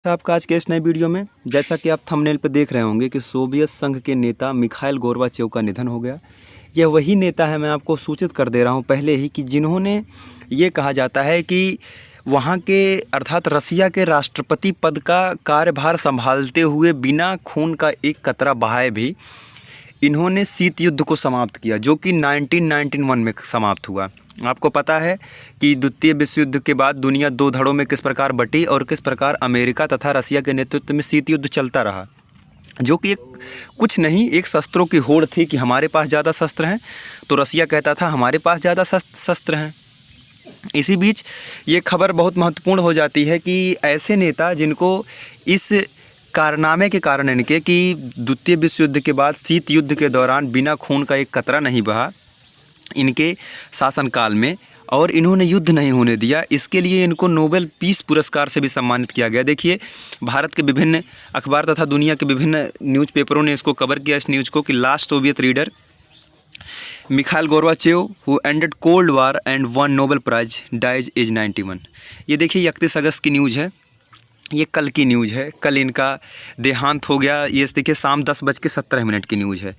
आपका आज के इस नए वीडियो में जैसा कि आप थंबनेल पर देख रहे होंगे कि सोवियत संघ के नेता मिखाइल गोर्बाचेव का निधन हो गया। यह वही नेता है, मैं आपको सूचित कर दे रहा हूं पहले ही, कि जिन्होंने ये कहा जाता है कि वहां के अर्थात रसिया के राष्ट्रपति पद का कार्यभार संभालते हुए बिना खून का एक कतरा बहाए भी इन्होंने शीत युद्ध को समाप्त किया, जो कि 1991 में समाप्त हुआ। आपको पता है कि द्वितीय विश्व युद्ध के बाद दुनिया दो धड़ों में किस प्रकार बटी और किस प्रकार अमेरिका तथा रसिया के नेतृत्व में शीत युद्ध चलता रहा, जो कि एक कुछ नहीं, एक शस्त्रों की होड़ थी कि हमारे पास ज़्यादा शस्त्र हैं, तो रसिया कहता था हमारे पास ज़्यादा शस्त्र हैं। इसी बीच ये खबर बहुत महत्वपूर्ण हो जाती है कि ऐसे नेता जिनको इस कारनामे के कारण इनके कि द्वितीय विश्व युद्ध के बाद शीत युद्ध के दौरान बिना खून का एक कतरा नहीं बहा इनके शासनकाल में, और इन्होंने युद्ध नहीं होने दिया, इसके लिए इनको नोबेल पीस पुरस्कार से भी सम्मानित किया गया। देखिए, भारत के विभिन्न अखबार तथा दुनिया के विभिन्न न्यूज़पेपरों ने इसको कवर किया, इस न्यूज़ को, कि last Soviet leader Mikhail Gorbachev who ended cold war and won Nobel prize dies as 91। ये देखिए 31 अगस्त की न्यूज़ है, ये कल की न्यूज़ है, कल इनका देहांत हो गया। ये देखिए शाम 10:17 की न्यूज़ है।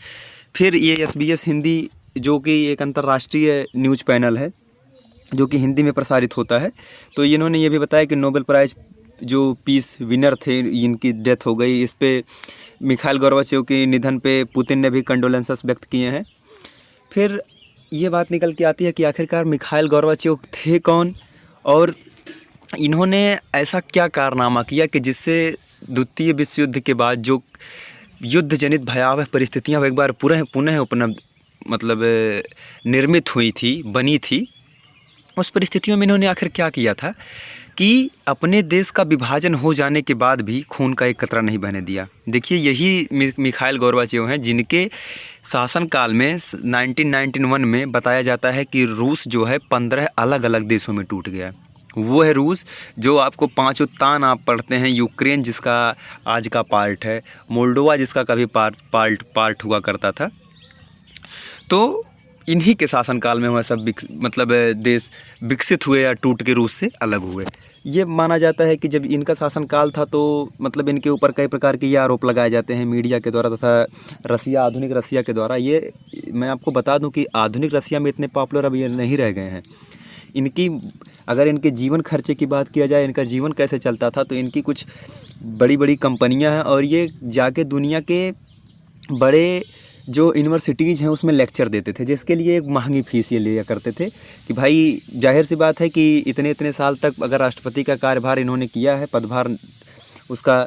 फिर ये SBS हिंदी, जो कि एक अंतर्राष्ट्रीय न्यूज़ पैनल है जो कि हिंदी में प्रसारित होता है, तो इन्होंने ये भी बताया कि नोबेल प्राइज़ जो पीस विनर थे इनकी डेथ हो गई। इस पे मिखाइल गोर्बाचेव के निधन पे पुतिन ने भी कंडोलेंसेस व्यक्त किए हैं। फिर ये बात निकल के आती है कि आखिरकार मिखाइल गोर्बाचेव थे कौन और इन्होंने ऐसा क्या कारनामा किया कि जिससे द्वितीय विश्व युद्ध के बाद जो युद्ध जनित भयावह परिस्थितियां एक बार पुनः उपलब्ध निर्मित हुई थी, बनी थी, उस परिस्थितियों में इन्होंने आखिर क्या किया था कि अपने देश का विभाजन हो जाने के बाद भी खून का एक कतरा नहीं बहने दिया। देखिए, यही मिखाइल गोर्बाचेव हैं जिनके शासनकाल में 1991 में बताया जाता है कि रूस जो है 15 अलग अलग देशों में टूट गया। वो है रूस जो आपको पांचों तान आप पढ़ते हैं, यूक्रेन जिसका आज का पार्ट है, मोल्डोवा जिसका कभी पार्ट हुआ करता था। तो इन्हीं के शासनकाल में वह सब देश विकसित हुए या टूट के रूस से अलग हुए। ये माना जाता है कि जब इनका शासनकाल था तो इनके ऊपर कई प्रकार के ये आरोप लगाए जाते हैं मीडिया के द्वारा तथा आधुनिक रसिया के द्वारा। ये मैं आपको बता दूं कि आधुनिक रसिया में इतने पॉपुलर अब ये नहीं रह गए हैं। अगर इनके जीवन खर्चे की बात किया जाए, इनका जीवन कैसे चलता था, तो इनकी कुछ बड़ी बड़ी कंपनियां हैं और ये जाके दुनिया के बड़े जो यूनिवर्सिटीज़ हैं उसमें लेक्चर देते थे, जिसके लिए एक महंगी फीस ये लिया करते थे कि भाई जाहिर सी बात है कि इतने साल तक अगर राष्ट्रपति का कार्यभार इन्होंने किया है, पदभार उसका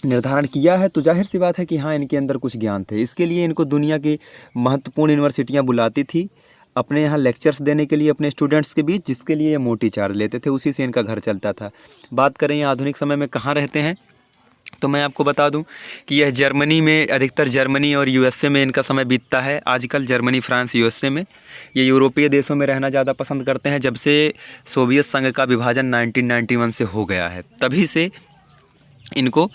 निर्धारण किया है, तो जाहिर सी बात है कि हाँ, इनके अंदर कुछ ज्ञान थे। इसके लिए इनको दुनिया की महत्वपूर्ण यूनिवर्सिटियाँ बुलाती थी अपने यहाँ लेक्चर्स देने के लिए अपने स्टूडेंट्स के बीच, जिसके लिए ये मोटी चार्ज लेते थे, उसी से इनका घर चलता था। बात करें ये आधुनिक समय में कहाँ रहते हैं, तो मैं आपको बता दूं कि यह जर्मनी में, अधिकतर जर्मनी और USA में इनका समय बीतता है आजकल। जर्मनी, फ्रांस, USA में ये यूरोपीय देशों में रहना ज़्यादा पसंद करते हैं। जब से सोवियत संघ का विभाजन 1991 से हो गया है, तभी से इनको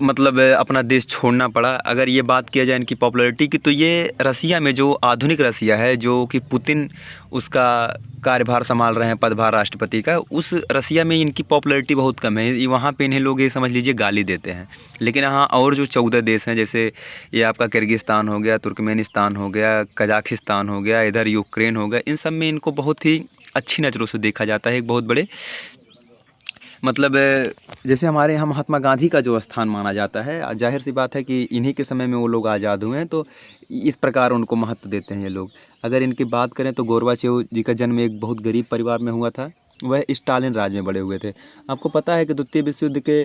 अपना देश छोड़ना पड़ा। अगर ये बात किया जाए इनकी पॉपुलैरिटी की, तो ये रसिया में जो आधुनिक रसिया है, जो कि पुतिन उसका कार्यभार संभाल रहे हैं, पदभार राष्ट्रपति का, उस रसिया में इनकी पॉपुलैरिटी बहुत कम है। वहाँ पे इन्हें लोग ये समझ लीजिए गाली देते हैं। लेकिन हाँ, और जो 14 देश हैं, जैसे ये आपका किर्गिस्तान हो गया, तुर्कमेनिस्तान हो गया, कजाकिस्तान हो गया, इधर यूक्रेन हो गया, इन सब में इनको बहुत ही अच्छी नज़रों से देखा जाता है। एक बहुत बड़े जैसे हमारे यहाँ महात्मा गांधी का जो स्थान माना जाता है, जाहिर सी बात है कि इन्हीं के समय में वो लोग आज़ाद हुए हैं, तो इस प्रकार उनको महत्व देते हैं ये लोग। अगर इनकी बात करें तो गोर्बाचेव जी का जन्म एक बहुत गरीब परिवार में हुआ था। वह स्टालिन राज में बड़े हुए थे। आपको पता है कि द्वितीय विश्व युद्ध के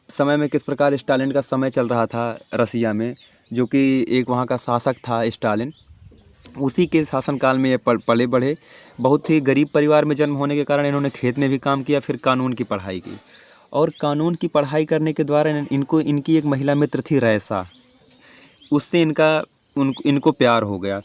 समय में किस प्रकार स्टालिन का समय चल रहा था रसिया में, जो कि एक वहाँ का शासक था स्टालिन। उसी के शासनकाल में ये पले बढ़े। बहुत ही गरीब परिवार में जन्म होने के कारण इन्होंने खेत में भी काम किया, फिर कानून की पढ़ाई की, और कानून की पढ़ाई करने के द्वारा इनकी एक महिला मित्र थी रैसा, उससे इनको प्यार हो गया।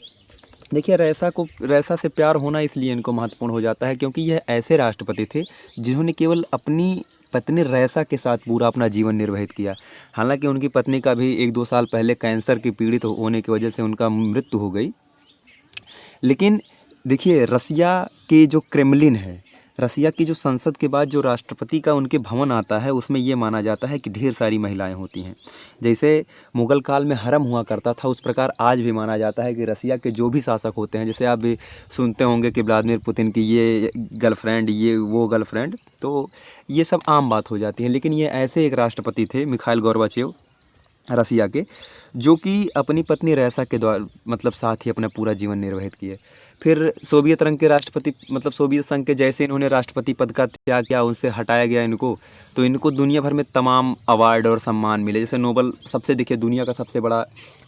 देखिए, रैसा से प्यार होना इसलिए इनको महत्वपूर्ण हो जाता है क्योंकि यह ऐसे राष्ट्रपति थे जिन्होंने केवल अपनी पत्नी रैसा के साथ पूरा अपना जीवन निर्वाहित किया। हालांकि उनकी पत्नी का भी 1-2 साल पहले कैंसर की पीड़ित होने की वजह से उनका मृत्यु हो गई। लेकिन देखिए, रसिया के जो क्रेमलिन है, रसिया की जो संसद के बाद जो राष्ट्रपति का उनके भवन आता है, उसमें ये माना जाता है कि ढेर सारी महिलाएं होती हैं। जैसे मुगल काल में हरम हुआ करता था, उस प्रकार आज भी माना जाता है कि रसिया के जो भी शासक होते हैं, जैसे आप भी सुनते होंगे कि व्लादिमीर पुतिन की ये गर्लफ्रेंड, ये वो गर्लफ्रेंड, तो ये सब आम बात हो जाती है। लेकिन ये ऐसे एक राष्ट्रपति थे मिखाइल गोर्बाचेव रसिया के, जो कि अपनी पत्नी रैसा के द्वारा मतलब साथ ही अपना पूरा जीवन निर्वाहित किए। फिर सोवियत रंग के राष्ट्रपति मतलब सोवियत संघ के जैसे इन्होंने राष्ट्रपति पद का त्याग किया, उनसे हटाया गया इनको, तो इनको दुनिया भर में तमाम अवार्ड और सम्मान मिले। जैसे नोबल, सबसे देखिए दुनिया का सबसे बड़ा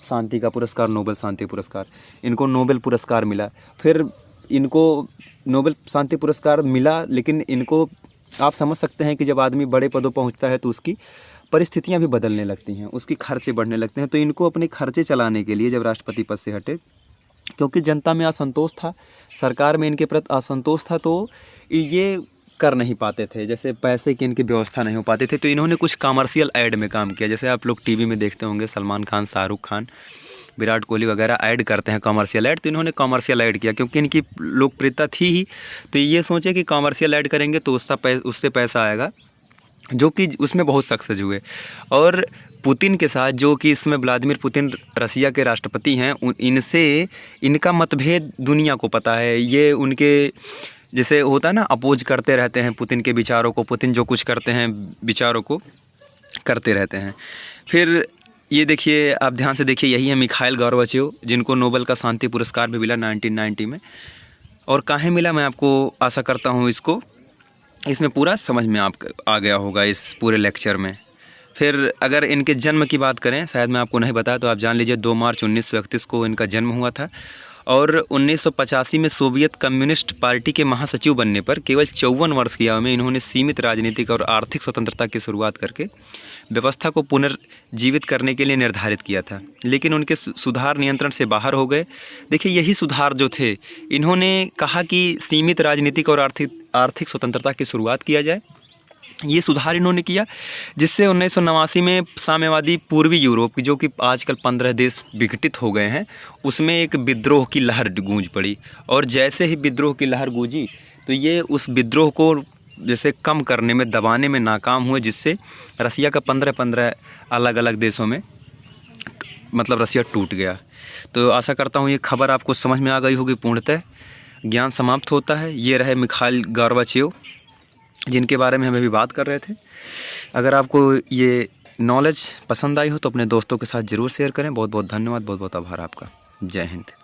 शांति का पुरस्कार नोबल शांति पुरस्कार, इनको नोबेल पुरस्कार मिला। फिर इनको नोबेल शांति पुरस्कार मिला, लेकिन इनको आप समझ सकते हैं कि जब आदमी बड़े पदों पहुंचता है तो उसकी परिस्थितियां भी बदलने लगती हैं, उसके खर्चे बढ़ने लगते हैं। तो इनको अपने खर्चे चलाने के लिए जब राष्ट्रपति पद से हटे, क्योंकि जनता में असंतोष था, सरकार में इनके प्रति असंतोष था, तो ये कर नहीं पाते थे, जैसे पैसे की इनकी व्यवस्था नहीं हो पाती थी, तो इन्होंने कुछ कॉमर्शियल ऐड में काम किया। जैसे आप लोग टीवी में देखते होंगे सलमान खान, शाहरुख खान, विराट कोहली वगैरह ऐड करते हैं कॉमर्शियल ऐड, तो इन्होंने कॉमर्शियल ऐड किया क्योंकि इनकी लोकप्रियता थी ही। तो ये सोचे कि कॉमर्शियल ऐड करेंगे तो उससे पैसा आएगा, जो कि उसमें बहुत सक्सेस हुए। और पुतिन के साथ, जो कि इसमें व्लादिमीर पुतिन रसिया के राष्ट्रपति हैं, इनसे इनका मतभेद दुनिया को पता है। ये उनके जैसे होता है ना, अपोज करते रहते हैं पुतिन के विचारों को, पुतिन जो कुछ करते हैं विचारों को करते रहते हैं। फिर ये देखिए, आप ध्यान से देखिए, यही है मिखाइल गोर्बाचेव, जिनको नोबेल का शांति पुरस्कार भी मिला 1990 में। और काहे मिला, मैं आपको आशा करता हूँ इसमें पूरा समझ में आप आ गया होगा इस पूरे लेक्चर में। फिर अगर इनके जन्म की बात करें, शायद मैं आपको नहीं बताया तो आप जान लीजिए, 2 मार्च 1931 को इनका जन्म हुआ था। और 1985 में सोवियत कम्युनिस्ट पार्टी के महासचिव बनने पर केवल 54 वर्ष की आयु में इन्होंने सीमित राजनीतिक और आर्थिक स्वतंत्रता की शुरुआत करके व्यवस्था को पुनर्जीवित करने के लिए निर्धारित किया था, लेकिन उनके सुधार नियंत्रण से बाहर हो गए। देखिए, यही सुधार जो थे, इन्होंने कहा कि सीमित राजनीतिक और आर्थिक स्वतंत्रता की शुरुआत किया जाए। ये सुधार इन्होंने किया, जिससे 1989 में साम्यवादी पूर्वी यूरोप की, जो कि आजकल 15 देश विघटित हो गए हैं, उसमें एक विद्रोह की लहर गूंज पड़ी। और जैसे ही विद्रोह की लहर गूंजी, तो ये उस विद्रोह को जैसे कम करने में, दबाने में नाकाम हुए, जिससे रसिया का 15 अलग अलग देशों में मतलब रसिया टूट गया। तो आशा करता हूँ ये खबर आपको समझ में आ गई होगी। पूर्णतः ज्ञान समाप्त होता है। ये रहे मिखाइल गोर्बाचेव, जिनके बारे में हम अभी बात कर रहे थे। अगर आपको ये नॉलेज पसंद आई हो तो अपने दोस्तों के साथ ज़रूर शेयर करें। बहुत बहुत धन्यवाद, बहुत बहुत आभार आपका। जय हिंद।